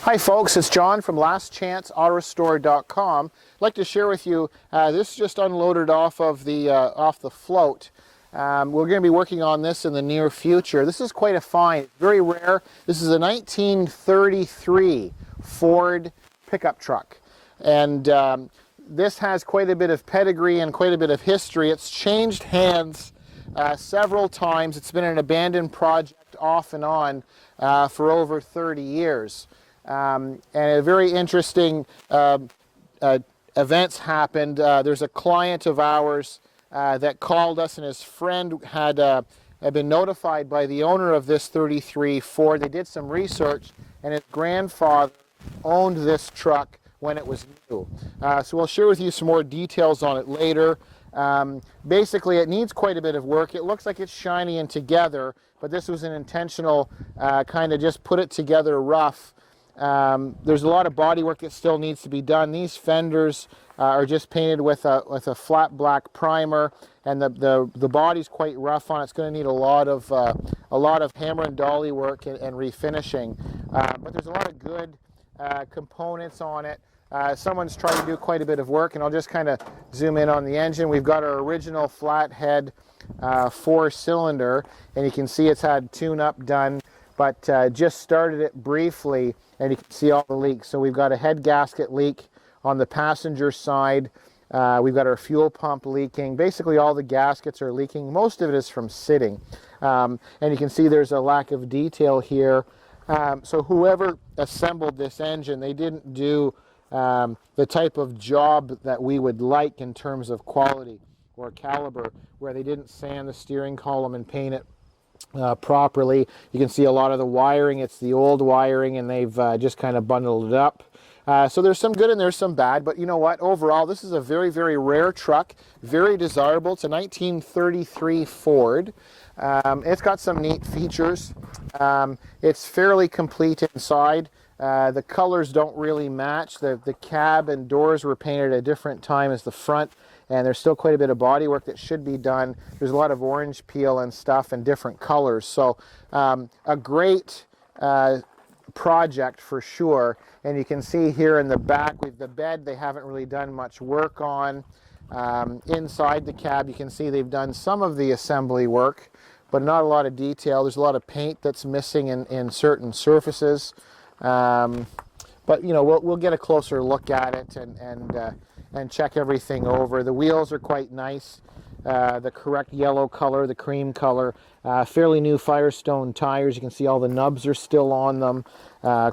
Hi folks, it's John from lastchanceautorestore.com. I'd like to share with you, this just unloaded off the float. We're going to be working on this in the near future. This is quite a find, it's very rare. This is a 1933 Ford pickup truck. And this has quite a bit of pedigree and quite a bit of history. It's changed hands several times. It's been an abandoned project off and on for over 30 years. And a very interesting events happened. There's a client of ours that called us, and his friend had been notified by the owner of this 33 Ford. They did some research, and his grandfather owned this truck when it was new. So we'll share with you some more details on it later. Basically, it needs quite a bit of work. It looks like it's shiny and together, but this was an intentional kind of just put it together rough. There's a lot of body work that still needs to be done. These fenders are just painted with a flat black primer, and the body's quite rough on it. It's going to need a lot of hammer and dolly work and refinishing. But there's a lot of good components on it. Someone's trying to do quite a bit of work, and I'll just kind of zoom in on the engine. We've got our original flathead 4-cylinder, and you can see it's had tune-up done, but just started it briefly, and you can see all the leaks. So we've got a head gasket leak on the passenger side. We've got our fuel pump leaking. Basically all the gaskets are leaking. Most of it is from sitting. And you can see there's a lack of detail here. So whoever assembled this engine, they didn't do the type of job that we would like in terms of quality or caliber, where they didn't sand the steering column and paint it properly. You can see a lot of the wiring, it's the old wiring, and they've just kind of bundled it up. So there's some good and there's some bad, but you know what, overall this is a very, very rare truck, very desirable. It's a 1933 Ford. It's got some neat features. It's fairly complete inside. The colors don't really match. The cab and doors were painted at a different time as the front, and there's still quite a bit of body work that should be done. There's a lot of orange peel and stuff in different colors. So a great project for sure. And you can see here in the back with the bed, they haven't really done much work on. Inside the cab, you can see they've done some of the assembly work, but not a lot of detail. There's a lot of paint that's missing in certain surfaces. But you know, we'll get a closer look at it and check everything over. The wheels are quite nice, the correct yellow color, the cream color, fairly new Firestone tires. You can see all the nubs are still on them.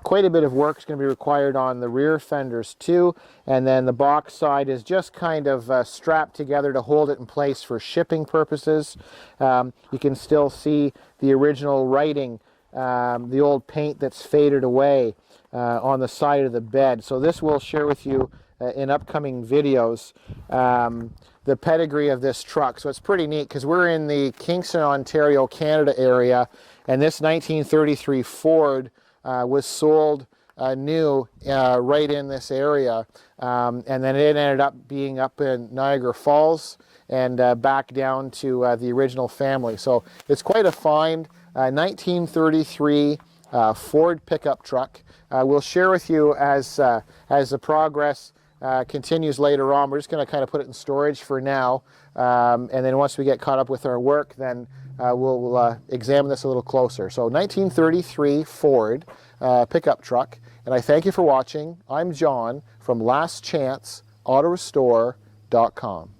Quite a bit of work is going to be required on the rear fenders too, and then the box side is just kind of strapped together to hold it in place for shipping purposes. You can still see the original writing, the old paint that's faded away on the side of the bed. So this we'll share with you in upcoming videos, the pedigree of this truck. So it's pretty neat because we're in the Kingston, Ontario, Canada area, and this 1933 Ford was sold new right in this area, and then it ended up being up in Niagara Falls and back down to the original family. So it's quite a find. 1933 Ford pickup truck. We'll share with you as the progress continues later on. We're just going to kind of put it in storage for now, and then once we get caught up with our work, then we'll examine this a little closer. So 1933 Ford pickup truck, and I thank you for watching. I'm John from lastchanceautorestore.com.